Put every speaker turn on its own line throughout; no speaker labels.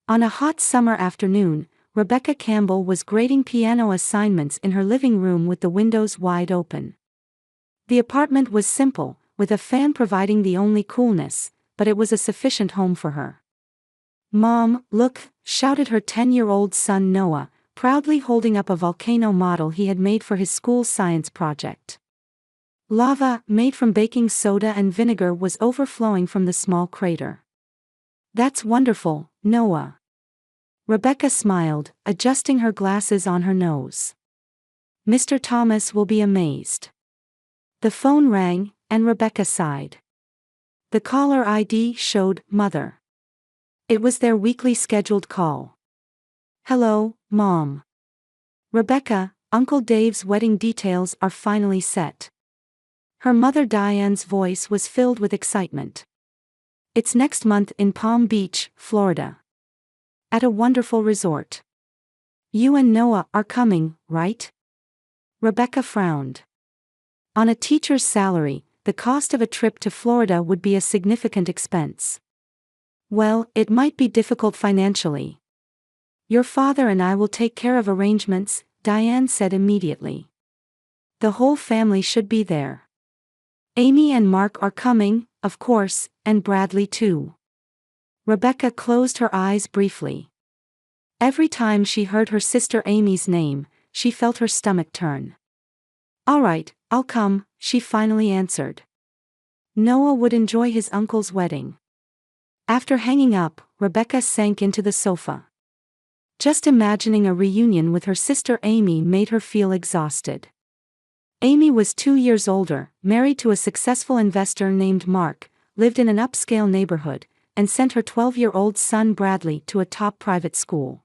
On a hot summer afternoon, Rebecca Campbell was grading piano assignments in her living room with the windows wide open. The apartment was simple, with a fan providing the only coolness, but it was a sufficient home for her. "Mom, look," shouted her 10-year-old son Noah, proudly holding up a volcano model he had made for his school science project. Lava, made from baking soda and vinegar, was overflowing from the small crater. "That's wonderful, Noah." Rebecca smiled, adjusting her glasses on her nose. "Mr. Thomas will be amazed." The phone rang, and Rebecca sighed. The caller ID showed Mother. It was their weekly scheduled call. "Hello, Mom." "Rebecca, Uncle Dave's wedding details are finally set." Her mother Diane's voice was filled with excitement. "It's next month in Palm Beach, Florida. At a wonderful resort. You and Noah are coming, right?" Rebecca frowned. On a teacher's salary, the cost of a trip to Florida would be a significant expense. "Well, it might be difficult financially. Your father and I will take care of arrangements," Diane said immediately. "The whole family should be there. Amy and Mark are coming, of course, and Bradley too." Rebecca closed her eyes briefly. Every time she heard her sister Amy's name, she felt her stomach turn. "All right, I'll come," she finally answered. Noah would enjoy his uncle's wedding. After hanging up, Rebecca sank into the sofa. Just imagining a reunion with her sister Amy made her feel exhausted. Amy was 2 years older, married to a successful investor named Mark, lived in an upscale neighborhood, and sent her 12-year-old son Bradley to a top private school.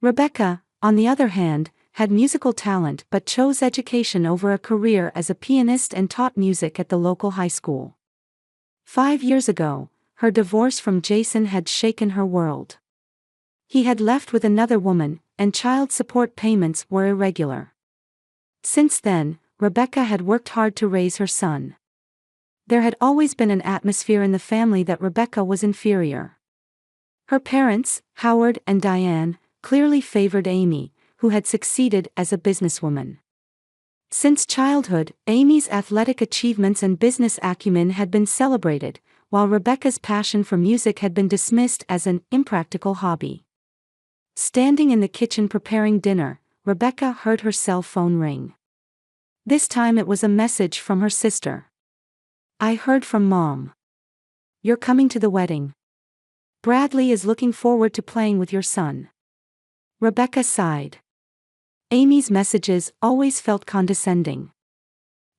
Rebecca, on the other hand, had musical talent but chose education over a career as a pianist and taught music at the local high school. 5 years ago, her divorce from Jason had shaken her world. He had left with another woman, and child support payments were irregular. Since then, Rebecca had worked hard to raise her son. There had always been an atmosphere in the family that Rebecca was inferior. Her parents, Howard and Diane, clearly favored Amy, who had succeeded as a businesswoman. Since childhood, Amy's athletic achievements and business acumen had been celebrated, while Rebecca's passion for music had been dismissed as an impractical hobby. Standing in the kitchen preparing dinner, Rebecca heard her cell phone ring. This time it was a message from her sister. "I heard from Mom. You're coming to the wedding. Bradley is looking forward to playing with your son." Rebecca sighed. Amy's messages always felt condescending.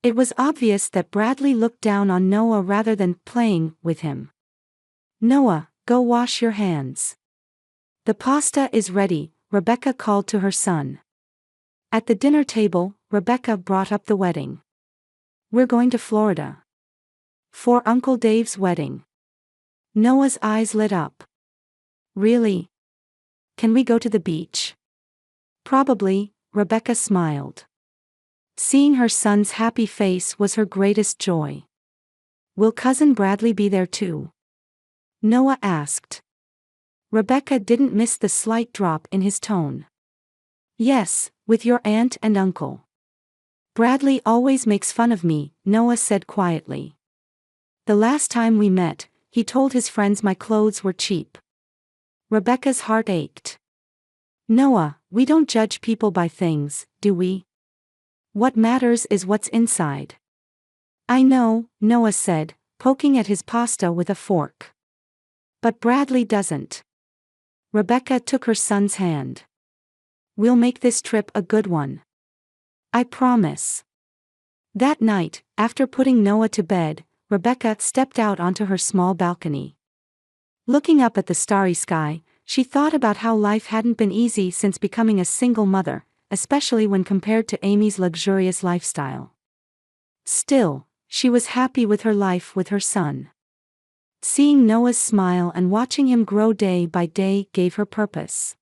It was obvious that Bradley looked down on Noah rather than playing with him. "Noah, go wash your hands. The pasta is ready," Rebecca called to her son. At the dinner table, Rebecca brought up the wedding. "We're going to Florida. For Uncle Dave's wedding." Noah's eyes lit up. "Really? Can we go to the beach?" "Probably," Rebecca smiled. Seeing her son's happy face was her greatest joy. "Will Cousin Bradley be there too?" Noah asked. Rebecca didn't miss the slight drop in his tone. "Yes, with your aunt and uncle. Bradley always makes fun of me," Noah said quietly. "The last time we met, he told his friends my clothes were cheap." Rebecca's heart ached. "Noah, we don't judge people by things, do we? What matters is what's inside." "I know," Noah said, poking at his pasta with a fork. "But Bradley doesn't." Rebecca took her son's hand. "We'll make this trip a good one. I promise." That night, after putting Noah to bed, Rebecca stepped out onto her small balcony. Looking up at the starry sky, she thought about how life hadn't been easy since becoming a single mother, especially when compared to Amy's luxurious lifestyle. Still, she was happy with her life with her son. Seeing Noah's smile and watching him grow day by day gave her purpose.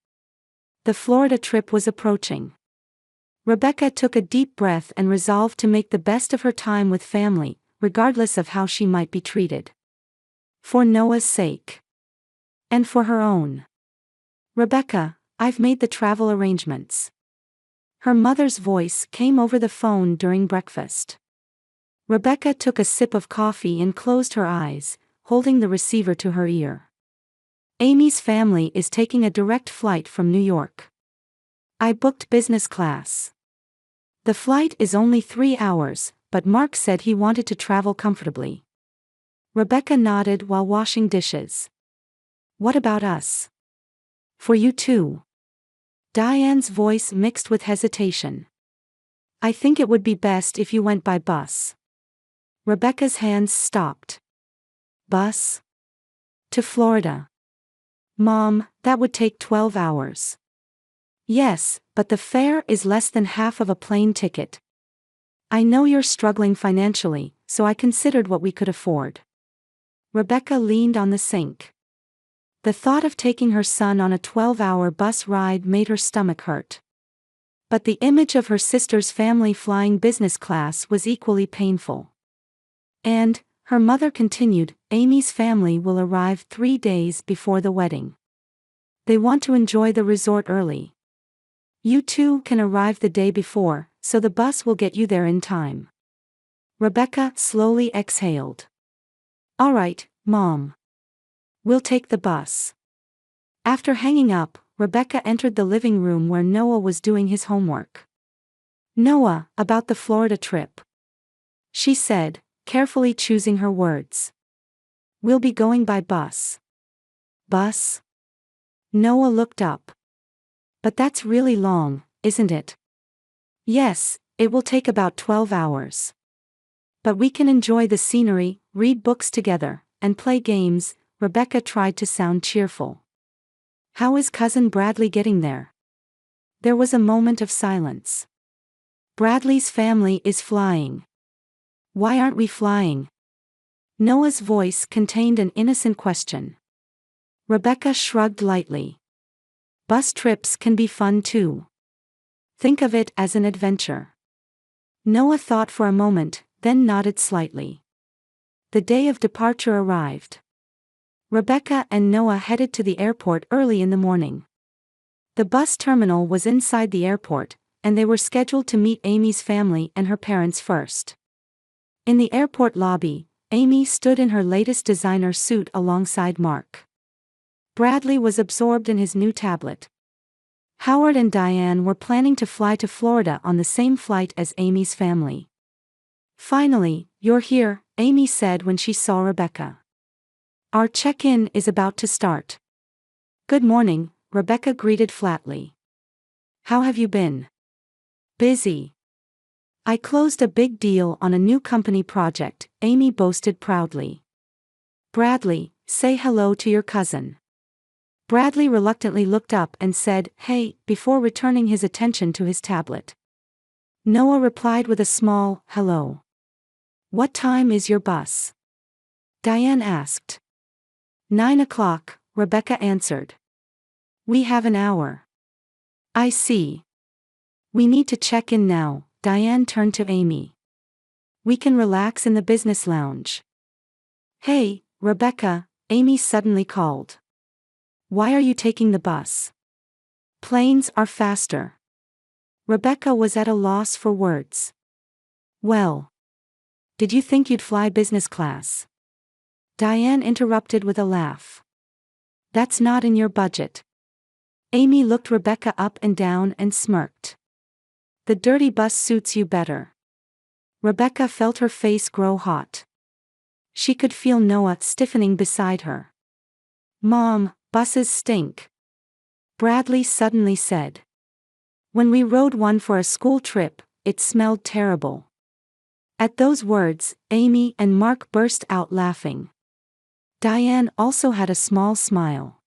The Florida trip was approaching. Rebecca took a deep breath and resolved to make the best of her time with family, regardless of how she might be treated. For Noah's sake. And for her own. Rebecca, I've made the travel arrangements. Her mother's voice came over the phone during breakfast. Rebecca took a sip of coffee and closed her eyes, holding the receiver to her ear. Amy's family is taking a direct flight from New York. I booked business class. The flight is only 3 hours, but Mark said he wanted to travel comfortably. Rebecca nodded while washing dishes. What about us? For you too. Diane's voice mixed with hesitation. I think it would be best if you went by bus. Rebecca's hands stopped. Bus? To Florida. Mom, that would take 12 hours. Yes, but the fare is less than half of a plane ticket. I know you're struggling financially, so I considered what we could afford. Rebecca leaned on the sink. The thought of taking her son on a 12-hour bus ride made her stomach hurt. But the image of her sister's family flying business class was equally painful. And, her mother continued, Amy's family will arrive 3 days before the wedding. They want to enjoy the resort early. You two can arrive the day before, so the bus will get you there in time. Rebecca slowly exhaled. All right, Mom. We'll take the bus. After hanging up, Rebecca entered the living room where Noah was doing his homework. Noah, about the Florida trip. She said, carefully choosing her words. We'll be going by bus. Bus? Noah looked up. But that's really long, isn't it? Yes, it will take about 12 hours. But we can enjoy the scenery, read books together, and play games. Rebecca tried to sound cheerful. How is cousin Bradley getting there? There was a moment of silence. Bradley's family is flying. Why aren't we flying? Noah's voice contained an innocent question. Rebecca shrugged lightly. Bus trips can be fun too. Think of it as an adventure. Noah thought for a moment, then nodded slightly. The day of departure arrived. Rebecca and Noah headed to the airport early in the morning. The bus terminal was inside the airport, and they were scheduled to meet Amy's family and her parents first. In the airport lobby, Amy stood in her latest designer suit alongside Mark. Bradley was absorbed in his new tablet. Howard and Diane were planning to fly to Florida on the same flight as Amy's family. Finally, you're here, Amy said when she saw Rebecca. Our check-in is about to start. Good morning, Rebecca greeted flatly. How have you been? Busy. I closed a big deal on a new company project, Amy boasted proudly. Bradley, say hello to your cousin. Bradley reluctantly looked up and said, hey, before returning his attention to his tablet. Noah replied with a small, hello. What time is your bus? Diane asked. 9 o'clock, Rebecca answered. We have an hour. I see. We need to check in now, Diane turned to Amy. We can relax in the business lounge. Hey, Rebecca, Amy suddenly called. Why are you taking the bus? Planes are faster. Rebecca was at a loss for words. Well. Did you think you'd fly business class? Diane interrupted with a laugh. That's not in your budget. Amy looked Rebecca up and down and smirked. The dirty bus suits you better. Rebecca felt her face grow hot. She could feel Noah stiffening beside her. Mom, buses stink. Bradley suddenly said. When we rode one for a school trip, it smelled terrible. At those words, Amy and Mark burst out laughing. Diane also had a small smile.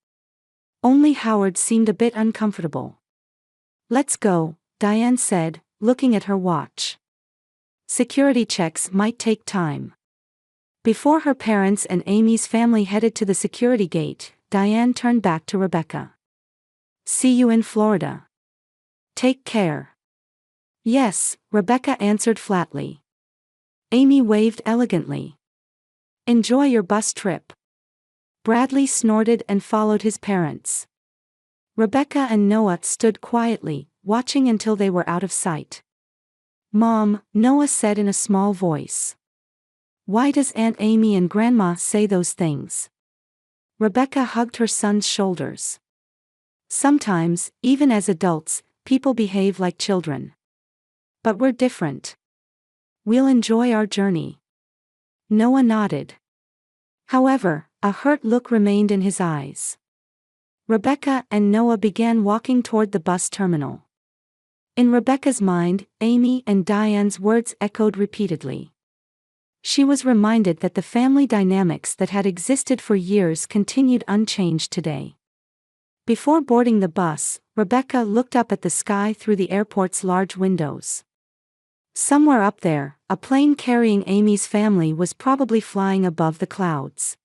Only Howard seemed a bit uncomfortable. Let's go, Diane said, looking at her watch. Security checks might take time. Before her parents and Amy's family headed to the security gate, Diane turned back to Rebecca. See you in Florida. Take care. Yes, Rebecca answered flatly. Amy waved elegantly. Enjoy your bus trip. Bradley snorted and followed his parents. Rebecca and Noah stood quietly, watching until they were out of sight. "Mom," Noah said in a small voice. "Why does Aunt Amy and Grandma say those things?" Rebecca hugged her son's shoulders. "Sometimes, even as adults, people behave like children. But we're different. We'll enjoy our journey." Noah nodded. However, a hurt look remained in his eyes. Rebecca and Noah began walking toward the bus terminal. In Rebecca's mind, Amy and Diane's words echoed repeatedly. She was reminded that the family dynamics that had existed for years continued unchanged today. Before boarding the bus, Rebecca looked up at the sky through the airport's large windows. Somewhere up there, a plane carrying Amy's family was probably flying above the clouds.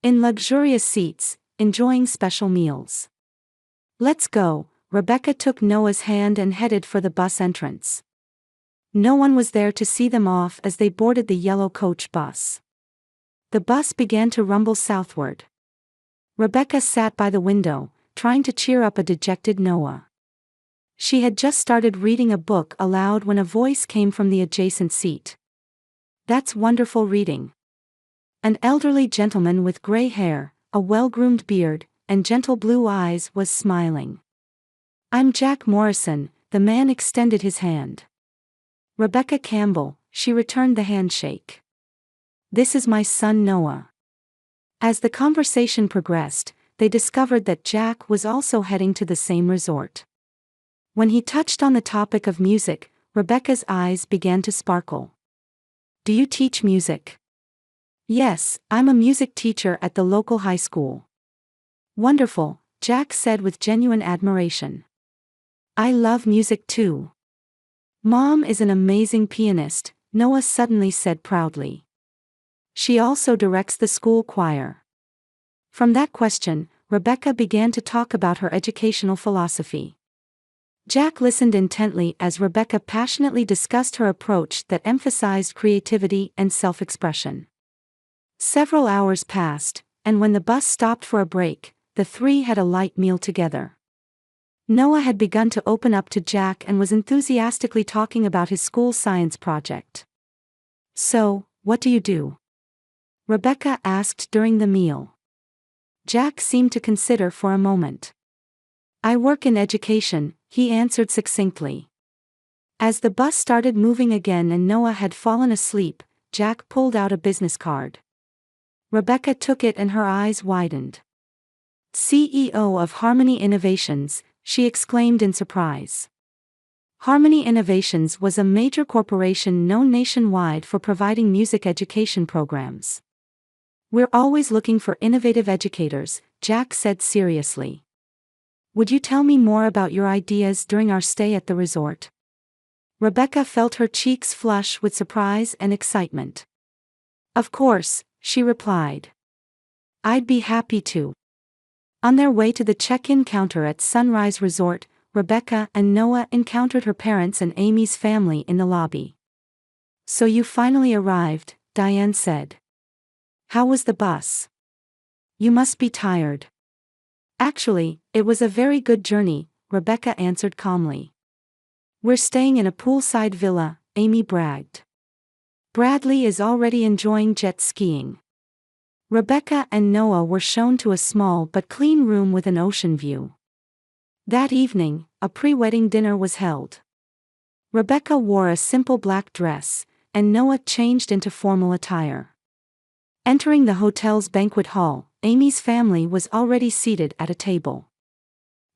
In luxurious seats, enjoying special meals. "Let's go," Rebecca took Noah's hand and headed for the bus entrance. No one was there to see them off as they boarded the yellow coach bus. The bus began to rumble southward. Rebecca sat by the window, trying to cheer up a dejected Noah. She had just started reading a book aloud when a voice came from the adjacent seat. "That's wonderful reading." An elderly gentleman with gray hair, a well-groomed beard, and gentle blue eyes was smiling. "I'm Jack Morrison," the man extended his hand. "Rebecca Campbell," she returned the handshake. "This is my son Noah." As the conversation progressed, they discovered that Jack was also heading to the same resort. When he touched on the topic of music, Rebecca's eyes began to sparkle. "Do you teach music?" "Yes, I'm a music teacher at the local high school." "Wonderful," Jack said with genuine admiration. "I love music too." "Mom is an amazing pianist," Noah suddenly said proudly. "She also directs the school choir." From that question, Rebecca began to talk about her educational philosophy. Jack listened intently as Rebecca passionately discussed her approach that emphasized creativity and self-expression. Several hours passed, and when the bus stopped for a break, the three had a light meal together. Noah had begun to open up to Jack and was enthusiastically talking about his school science project. "So, what do you do?" Rebecca asked during the meal. Jack seemed to consider for a moment. "I work in education," he answered succinctly. As the bus started moving again and Noah had fallen asleep, Jack pulled out a business card. Rebecca took it and her eyes widened. "CEO of Harmony Innovations," she exclaimed in surprise. Harmony Innovations was a major corporation known nationwide for providing music education programs. "We're always looking for innovative educators," Jack said seriously. "Would you tell me more about your ideas during our stay at the resort?" Rebecca felt her cheeks flush with surprise and excitement. "Of course," she replied. "I'd be happy to." On their way to the check-in counter at Sunrise Resort, Rebecca and Noah encountered her parents and Amy's family in the lobby. "So you finally arrived," Diane said. "How was the bus? You must be tired." "Actually, it was a very good journey," Rebecca answered calmly. "We're staying in a poolside villa," Amy bragged. "Bradley is already enjoying jet skiing." Rebecca and Noah were shown to a small but clean room with an ocean view. That evening, a pre-wedding dinner was held. Rebecca wore a simple black dress, and Noah changed into formal attire. Entering the hotel's banquet hall, Amy's family was already seated at a table.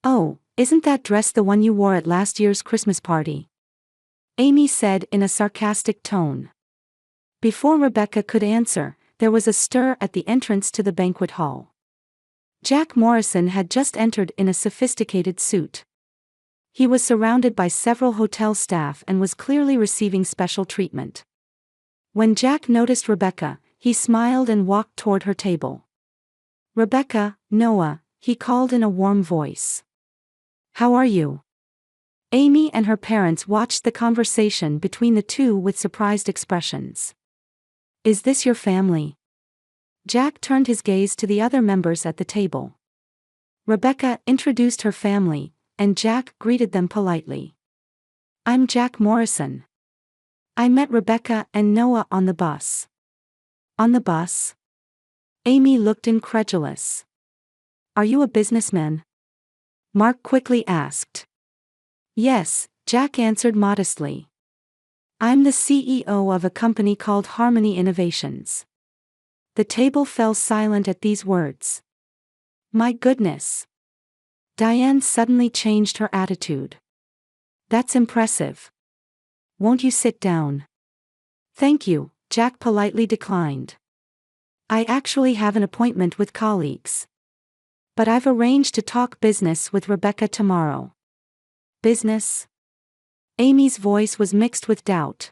"Oh, isn't that dress the one you wore at last year's Christmas party?" Amy said in a sarcastic tone. Before Rebecca could answer, there was a stir at the entrance to the banquet hall. Jack Morrison had just entered in a sophisticated suit. He was surrounded by several hotel staff and was clearly receiving special treatment. When Jack noticed Rebecca, he smiled and walked toward her table. "Rebecca, Noah," he called in a warm voice. "How are you?" Amy and her parents watched the conversation between the two with surprised expressions. "Is this your family?" Jack turned his gaze to the other members at the table. Rebecca introduced her family, and Jack greeted them politely. I'm Jack Morrison. I met Rebecca and Noah on the bus. On the bus? Amy looked incredulous. Are you a businessman? Mark quickly asked. Yes, Jack answered modestly. I'm the CEO of a company called Harmony Innovations. The table fell silent at these words. My goodness. Diane suddenly changed her attitude. That's impressive. Won't you sit down? Thank you, Jack politely declined. I actually have an appointment with colleagues. But I've arranged to talk business with Rebecca tomorrow. Business? Amy's voice was mixed with doubt.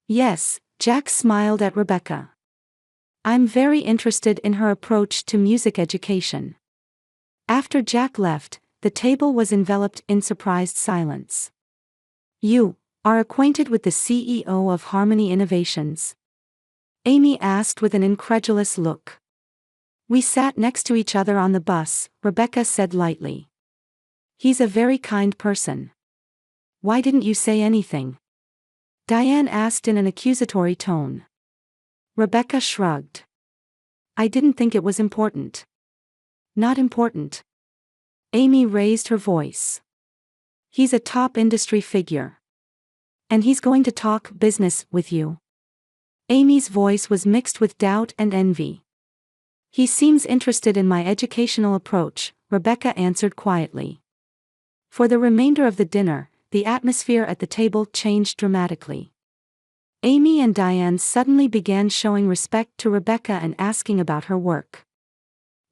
Yes, Jack smiled at Rebecca. I'm very interested in her approach to music education. After Jack left, the table was enveloped in surprised silence. You are acquainted with the CEO of Harmony Innovations? Amy asked with an incredulous look. We sat next to each other on the bus, Rebecca said lightly. He's a very kind person. Why didn't you say anything? Diane asked in an accusatory tone. Rebecca shrugged. I didn't think it was important. Not important. Amy raised her voice. He's a top industry figure. And he's going to talk business with you. Amy's voice was mixed with doubt and envy. He seems interested in my educational approach, Rebecca answered quietly. For the remainder of the dinner, the atmosphere at the table changed dramatically. Amy and Diane suddenly began showing respect to Rebecca and asking about her work.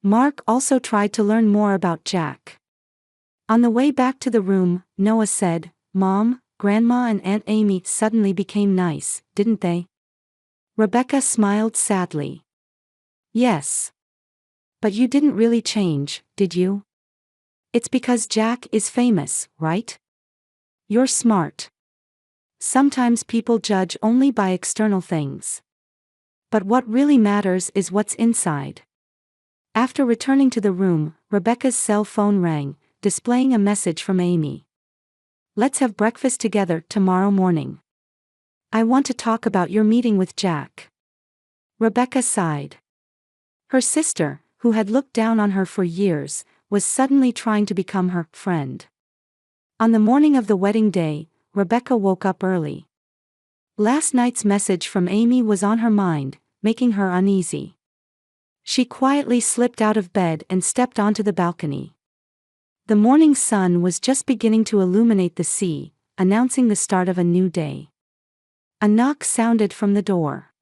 Mark also tried to learn more about Jack. On the way back to the room, Noah said, Mom, Grandma and Aunt Amy suddenly became nice, didn't they? Rebecca smiled sadly. Yes. But you didn't really change, did you? It's because Jack is famous, right? You're smart. Sometimes people judge only by external things. But what really matters is what's inside. After returning to the room, Rebecca's cell phone rang, displaying a message from Amy. Let's have breakfast together tomorrow morning. I want to talk about your meeting with Jack. Rebecca sighed. Her sister, who had looked down on her for years, was suddenly trying to become her friend. On the morning of the wedding day, Rebecca woke up early. Last night's message from Amy was on her mind, making her uneasy. She quietly slipped out of bed and stepped onto the balcony. The morning sun was just beginning to illuminate the sea, announcing the start of a new day. A knock sounded from the door.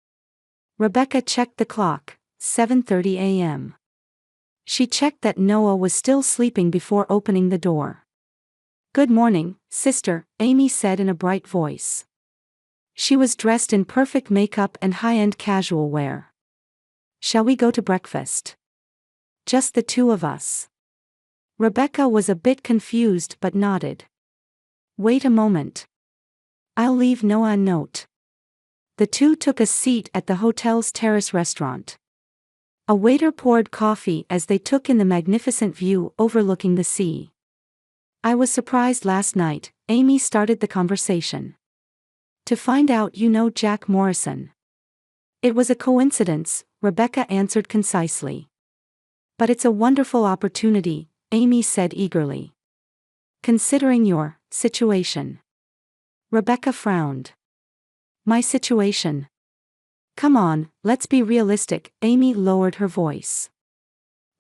Rebecca checked the clock, 7:30 a.m. She checked that Noah was still sleeping before opening the door. Good morning, sister, Amy said in a bright voice. She was dressed in perfect makeup and high-end casual wear. Shall we go to breakfast? Just the two of us. Rebecca was a bit confused but nodded. Wait a moment. I'll leave Noah a note. The two took a seat at the hotel's terrace restaurant. A waiter poured coffee as they took in the magnificent view overlooking the sea. I was surprised last night, Amy started the conversation. To find out you know Jack Morrison. It was a coincidence, Rebecca answered concisely. But it's a wonderful opportunity, Amy said eagerly. Considering your situation. Rebecca frowned. My situation? Come on, let's be realistic, Amy lowered her voice.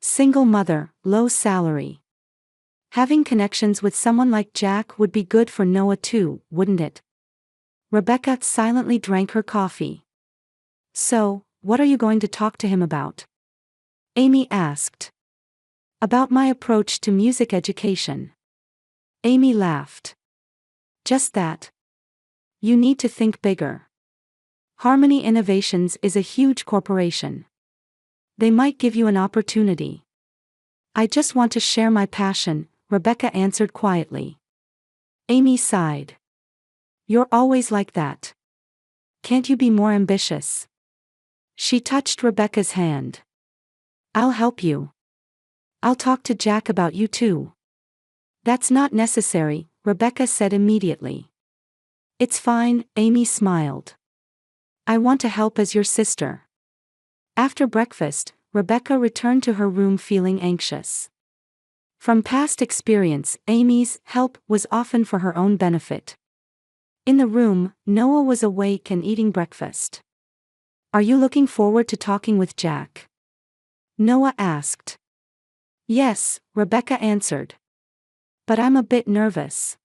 Single mother, low salary. Having connections with someone like Jack would be good for Noah too, wouldn't it? Rebecca silently drank her coffee. So, what are you going to talk to him about? Amy asked. About my approach to music education. Amy laughed. Just that. You need to think bigger. Harmony Innovations is a huge corporation. They might give you an opportunity. I just want to share my passion, Rebecca answered quietly. Amy sighed. You're always like that. Can't you be more ambitious? She touched Rebecca's hand. I'll help you. I'll talk to Jack about you too. That's not necessary, Rebecca said immediately. It's fine, Amy smiled. I want to help as your sister. After breakfast, Rebecca returned to her room feeling anxious. From past experience, Amy's help was often for her own benefit. In the room, Noah was awake and eating breakfast. Are you looking forward to talking with Jack? Noah asked. Yes, Rebecca answered. But I'm a bit nervous.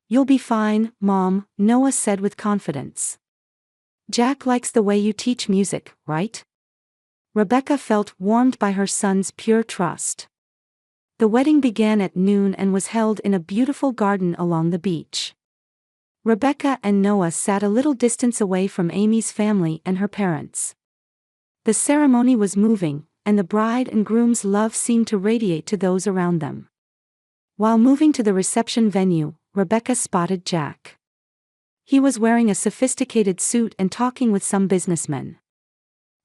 You'll be fine, Mom, Noah said with confidence. Jack likes the way you teach music, right? Rebecca felt warmed by her son's pure trust. The wedding began at noon and was held in a beautiful garden along the beach. Rebecca and Noah sat a little distance away from Amy's family and her parents. The ceremony was moving, and the bride and groom's love seemed to radiate to those around them. While moving to the reception venue, Rebecca spotted Jack. He was wearing a sophisticated suit and talking with some businessmen.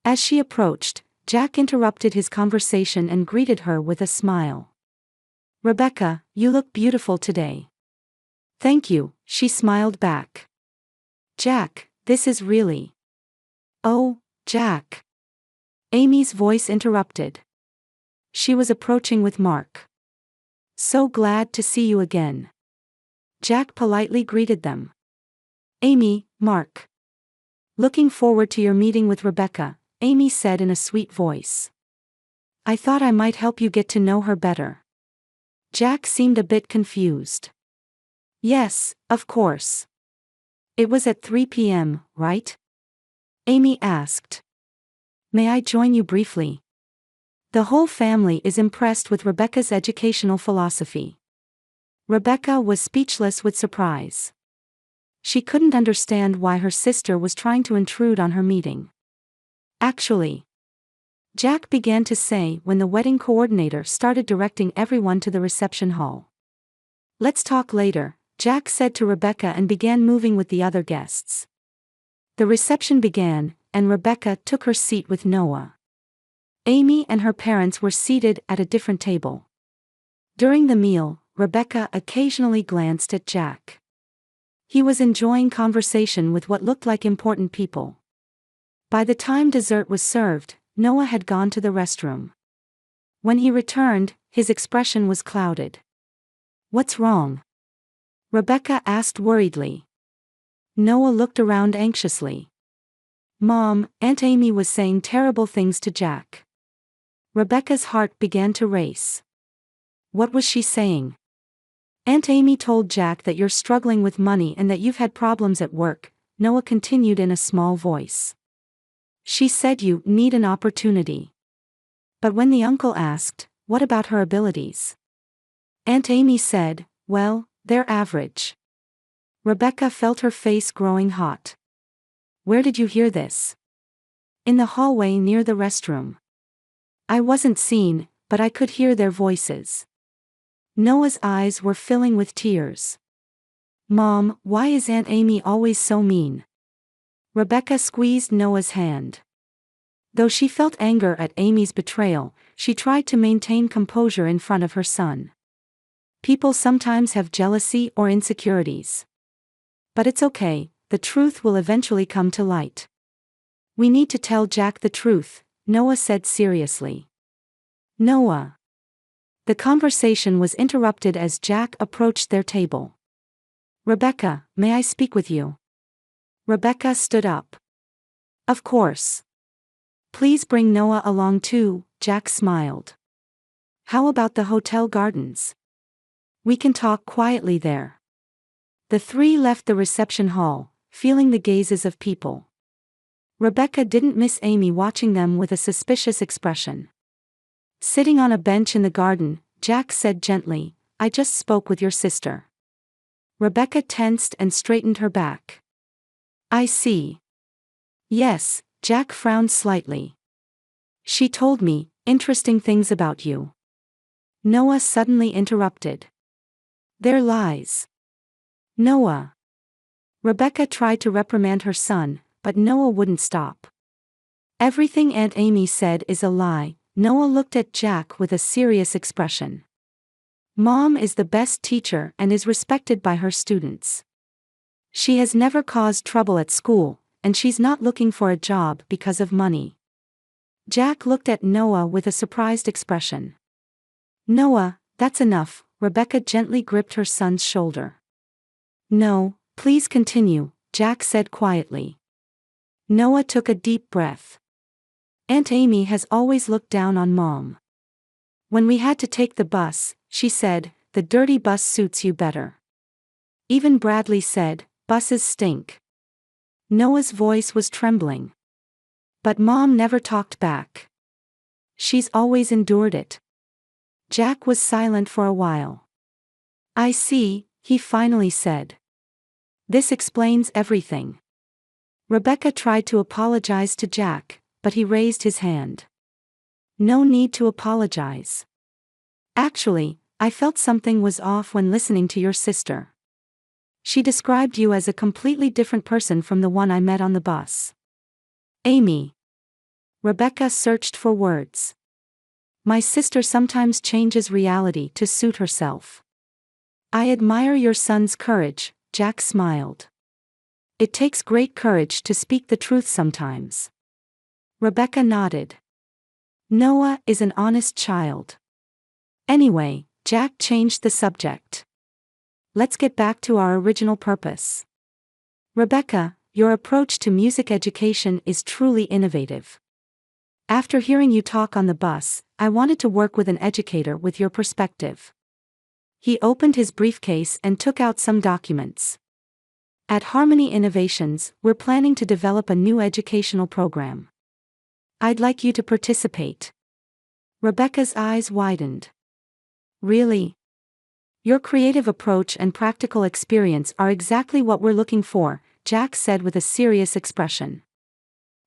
As she approached, Jack interrupted his conversation and greeted her with a smile. Rebecca, you look beautiful today. Thank you, she smiled back. Jack, this is really... Oh, Jack. Amy's voice interrupted. She was approaching with Mark. So glad to see you again. Jack politely greeted them. Amy, Mark. Looking forward to your meeting with Rebecca, Amy said in a sweet voice. I thought I might help you get to know her better. Jack seemed a bit confused. Yes, of course. It was at 3 p.m., right? Amy asked. May I join you briefly? The whole family is impressed with Rebecca's educational philosophy. Rebecca was speechless with surprise. She couldn't understand why her sister was trying to intrude on her meeting. Actually, Jack began to say when the wedding coordinator started directing everyone to the reception hall. Let's talk later, Jack said to Rebecca and began moving with the other guests. The reception began, and Rebecca took her seat with Noah. Amy and her parents were seated at a different table. During the meal, Rebecca occasionally glanced at Jack. He was enjoying conversation with what looked like important people. By the time dessert was served, Noah had gone to the restroom. When he returned, his expression was clouded. What's wrong? Rebecca asked worriedly. Noah looked around anxiously. Mom, Aunt Amy was saying terrible things to Jack. Rebecca's heart began to race. What was she saying? Aunt Amy told Jack that you're struggling with money and that you've had problems at work, Noah continued in a small voice. She said you need an opportunity. But when the uncle asked, what about her abilities? Aunt Amy said, well, they're average. Rebecca felt her face growing hot. Where did you hear this? In the hallway near the restroom. I wasn't seen, but I could hear their voices. Noah's eyes were filling with tears. Mom, why is Aunt Amy always so mean? Rebecca squeezed Noah's hand. Though she felt anger at Amy's betrayal, she tried to maintain composure in front of her son. People sometimes have jealousy or insecurities. But it's okay, the truth will eventually come to light. We need to tell Jack the truth, Noah said seriously. Noah. The conversation was interrupted as Jack approached their table. Rebecca, may I speak with you? Rebecca stood up. Of course. Please bring Noah along too, Jack smiled. How about the hotel gardens? We can talk quietly there. The three left the reception hall, feeling the gazes of people. Rebecca didn't miss Amy watching them with a suspicious expression. Sitting on a bench in the garden, Jack said gently, I just spoke with your sister. Rebecca tensed and straightened her back. I see. Yes, Jack frowned slightly. She told me interesting things about you. Noah suddenly interrupted. They're lies. Noah. Rebecca tried to reprimand her son, but Noah wouldn't stop. Everything Aunt Amy said is a lie, Noah looked at Jack with a serious expression. Mom is the best teacher and is respected by her students. She has never caused trouble at school, and she's not looking for a job because of money. Jack looked at Noah with a surprised expression. Noah, that's enough, Rebecca gently gripped her son's shoulder. No, please continue, Jack said quietly. Noah took a deep breath. Aunt Amy has always looked down on Mom. When we had to take the bus, she said, the dirty bus suits you better. Even Bradley said, buses stink. Noah's voice was trembling. But Mom never talked back. She's always endured it. Jack was silent for a while. I see, he finally said. This explains everything. Rebecca tried to apologize to Jack, but he raised his hand. No need to apologize. Actually, I felt something was off when listening to your sister. She described you as a completely different person from the one I met on the bus. Amy. Rebecca searched for words. My sister sometimes changes reality to suit herself. I admire your son's courage, Jack smiled. It takes great courage to speak the truth sometimes. Rebecca nodded. Noah is an honest child. Anyway, Jack changed the subject. Let's get back to our original purpose. Rebecca, your approach to music education is truly innovative. After hearing you talk on the bus, I wanted to work with an educator with your perspective. He opened his briefcase and took out some documents. At Harmony Innovations, we're planning to develop a new educational program. I'd like you to participate. Rebecca's eyes widened. Really? Your creative approach and practical experience are exactly what we're looking for, Jack said with a serious expression.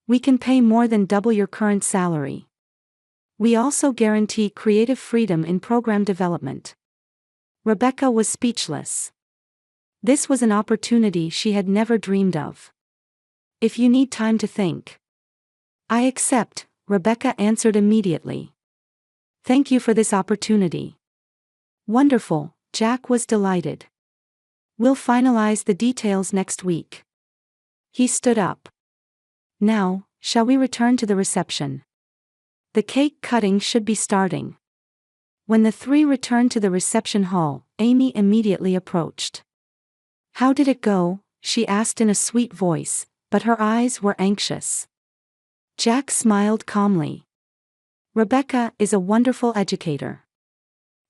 We can pay more than double your current salary. We also guarantee creative freedom in program development. Rebecca was speechless. This was an opportunity she had never dreamed of. If you need time to think. I accept, Rebecca answered immediately. Thank you for this opportunity. Wonderful, Jack was delighted. We'll finalize the details next week. He stood up. Now, shall we return to the reception? The cake cutting should be starting. When the three returned to the reception hall, Amy immediately approached. How did it go? She asked in a sweet voice, but her eyes were anxious. Jack smiled calmly. Rebecca is a wonderful educator.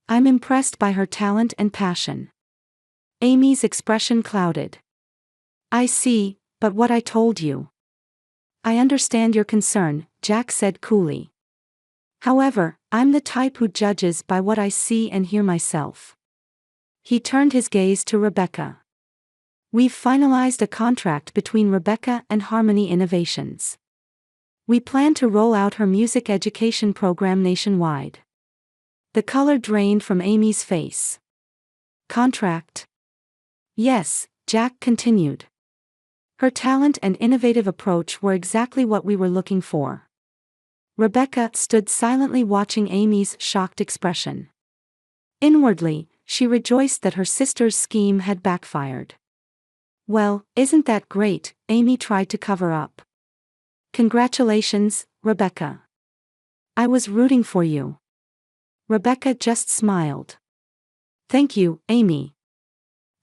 I'm impressed by her talent and passion. Amy's expression clouded. I see, but what I told you. I understand your concern, Jack said coolly. However, I'm the type who judges by what I see and hear myself. He turned his gaze to Rebecca. We've finalized a contract between Rebecca and Harmony Innovations. We plan to roll out her music education program nationwide. The color drained from Amy's face. Contract? Yes, Jack continued. Her talent and innovative approach were exactly what we were looking for. Rebecca stood silently watching Amy's shocked expression. Inwardly, she rejoiced that her sister's scheme had backfired. Well, isn't that great? Amy tried to cover up. Congratulations, Rebecca. I was rooting for you. Rebecca just smiled. Thank you, Amy.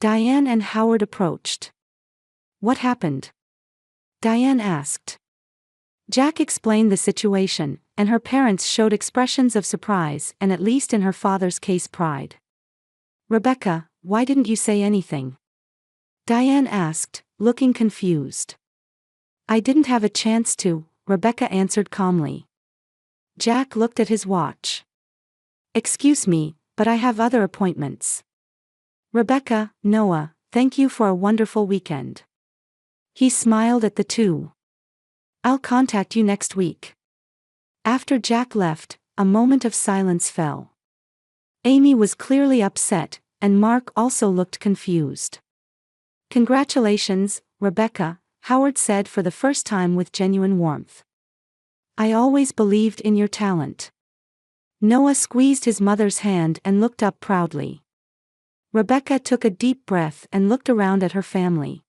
Diane and Howard approached. What happened? Diane asked. Jack explained the situation, and her parents showed expressions of surprise and, at least in her father's case, pride. Rebecca, why didn't you say anything? Diane asked, looking confused. I didn't have a chance to, Rebecca answered calmly. Jack looked at his watch. Excuse me, but I have other appointments. Rebecca, Noah, thank you for a wonderful weekend. He smiled at the two. I'll contact you next week. After Jack left, a moment of silence fell. Amy was clearly upset, and Mark also looked confused. Congratulations, Rebecca, Howard said for the first time with genuine warmth. I always believed in your talent. Noah squeezed his mother's hand and looked up proudly. Rebecca took a deep breath and looked around at her family.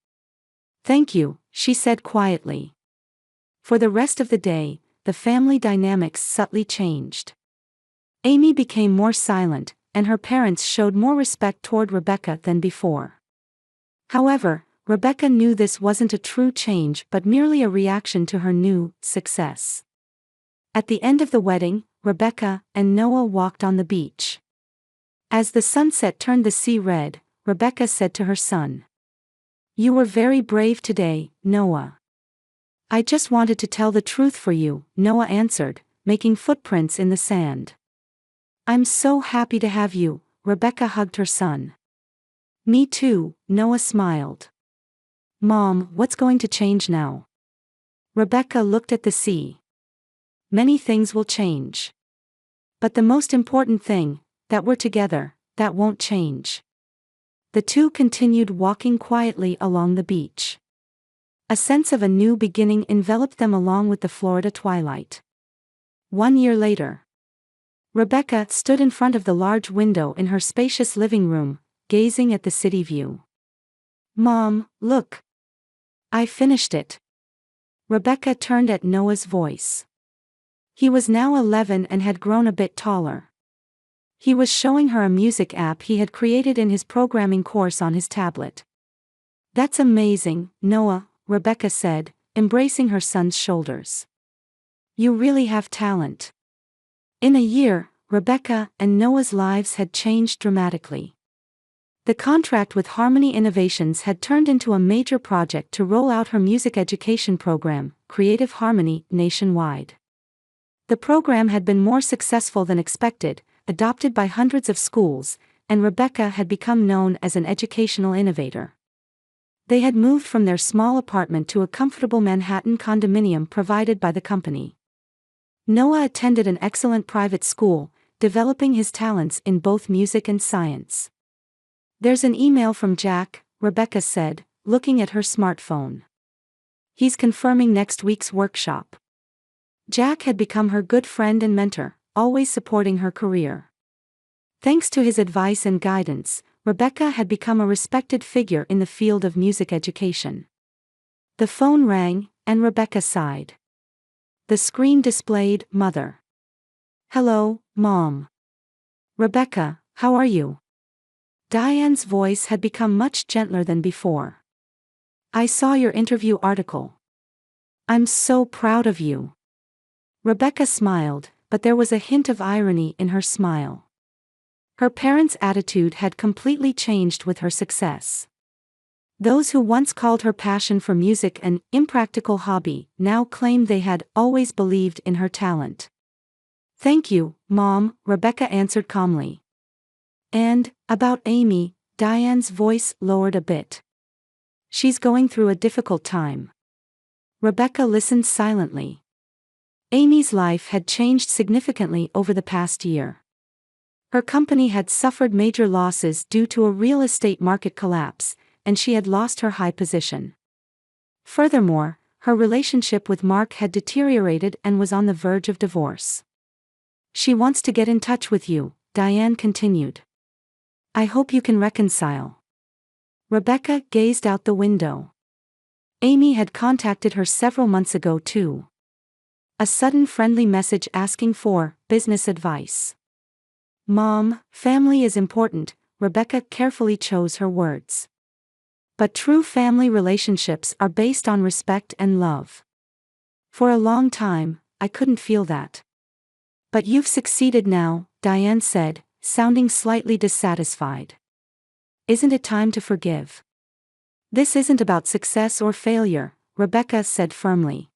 "Thank you," she said quietly. For the rest of the day, the family dynamics subtly changed. Amy became more silent, and her parents showed more respect toward Rebecca than before. However, Rebecca knew this wasn't a true change but merely a reaction to her new success. At the end of the wedding, Rebecca and Noah walked on the beach. As the sunset turned the sea red, Rebecca said to her son, "You were very brave today, Noah." "I just wanted to tell the truth for you," Noah answered, making footprints in the sand. "I'm so happy to have you," Rebecca hugged her son. "Me too," Noah smiled. "Mom, what's going to change now?" Rebecca looked at the sea. "Many things will change. But the most important thing, that we're together, that won't change." The two continued walking quietly along the beach. A sense of a new beginning enveloped them along with the Florida twilight. 1 year later, Rebecca stood in front of the large window in her spacious living room, gazing at the city view. "Mom, look. I finished it." Rebecca turned at Noah's voice. He was now 11 and had grown a bit taller. He was showing her a music app he had created in his programming course on his tablet. "That's amazing, Noah," Rebecca said, embracing her son's shoulders. "You really have talent." In a year, Rebecca and Noah's lives had changed dramatically. The contract with Harmony Innovations had turned into a major project to roll out her music education program, Creative Harmony, nationwide. The program had been more successful than expected, adopted by hundreds of schools, and Rebecca had become known as an educational innovator. They had moved from their small apartment to a comfortable Manhattan condominium provided by the company. Noah attended an excellent private school, developing his talents in both music and science. "There's an email from Jack," Rebecca said, looking at her smartphone. "He's confirming next week's workshop." Jack had become her good friend and mentor, always supporting her career. Thanks to his advice and guidance, Rebecca had become a respected figure in the field of music education. The phone rang, and Rebecca sighed. The screen displayed, "Mother." "Hello, Mom." "Rebecca, how are you?" Diane's voice had become much gentler than before. "I saw your interview article. I'm so proud of you." Rebecca smiled, but there was a hint of irony in her smile. Her parents' attitude had completely changed with her success. Those who once called her passion for music an impractical hobby now claimed they had always believed in her talent. "Thank you, Mom," Rebecca answered calmly. "And, about Amy," Diane's voice lowered a bit. "She's going through a difficult time." Rebecca listened silently. Amy's life had changed significantly over the past year. Her company had suffered major losses due to a real estate market collapse, and she had lost her high position. Furthermore, her relationship with Mark had deteriorated and was on the verge of divorce. "She wants to get in touch with you," Diane continued. "I hope you can reconcile." Rebecca gazed out the window. Amy had contacted her several months ago too. A sudden friendly message asking for business advice. "Mom, family is important," Rebecca carefully chose her words. "But true family relationships are based on respect and love. For a long time, I couldn't feel that." "But you've succeeded now," Diane said, sounding slightly dissatisfied. "Isn't it time to forgive?" "This isn't about success or failure," Rebecca said firmly.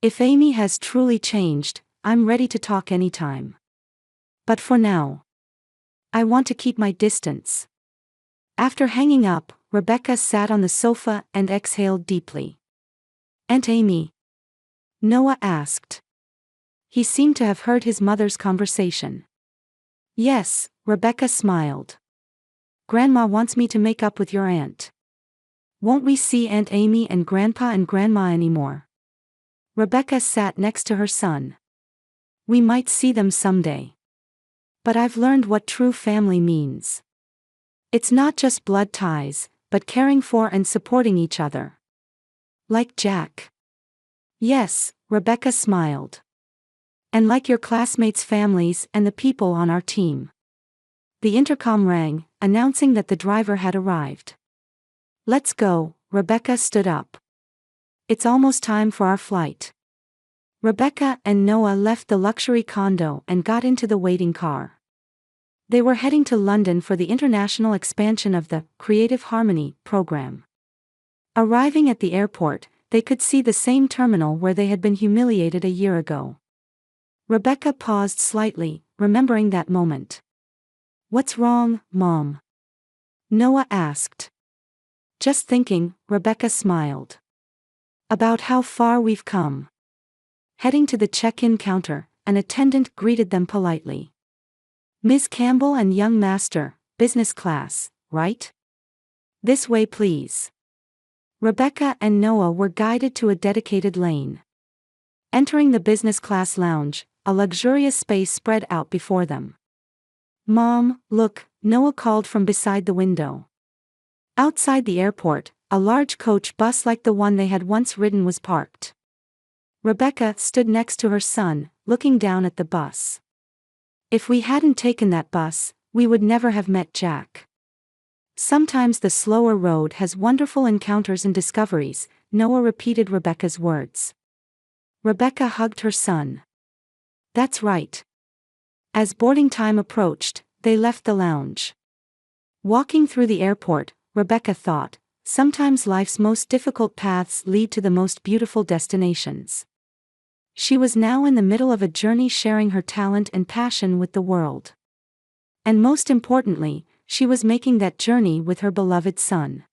"If Amy has truly changed, I'm ready to talk anytime. But for now, I want to keep my distance." After hanging up, Rebecca sat on the sofa and exhaled deeply. "Aunt Amy?" Noah asked. He seemed to have heard his mother's conversation. "Yes," Rebecca smiled. "Grandma wants me to make up with your aunt." "Won't we see Aunt Amy and Grandpa and Grandma anymore?" Rebecca sat next to her son. "We might see them someday." But I've learned what true family means. It's not just blood ties, but caring for and supporting each other. Like Jack. Yes, Rebecca smiled. And like your classmates' families and the people on our team. The intercom rang, announcing that the driver had arrived. Let's go, Rebecca stood up. It's almost time for our flight. Rebecca and Noah left the luxury condo and got into the waiting car. They were heading to London for the international expansion of the Creative Harmony program. Arriving at the airport, they could see the same terminal where they had been humiliated a year ago. Rebecca paused slightly, remembering that moment. What's wrong, Mom? Noah asked. Just thinking, Rebecca smiled. About how far we've come. Heading to the check-in counter, an attendant greeted them politely. Ms. Campbell and young master, business class, right? This way please. Rebecca and Noah were guided to a dedicated lane. Entering the business class lounge, a luxurious space spread out before them. Mom, look, Noah called from beside the window. Outside the airport, a large coach bus like the one they had once ridden was parked. Rebecca stood next to her son, looking down at the bus. If we hadn't taken that bus, we would never have met Jack. Sometimes the slower road has wonderful encounters and discoveries, Noah repeated Rebecca's words. Rebecca hugged her son. That's right. As boarding time approached, they left the lounge. Walking through the airport, Rebecca thought, sometimes life's most difficult paths lead to the most beautiful destinations. She was now in the middle of a journey sharing her talent and passion with the world. And most importantly, she was making that journey with her beloved son.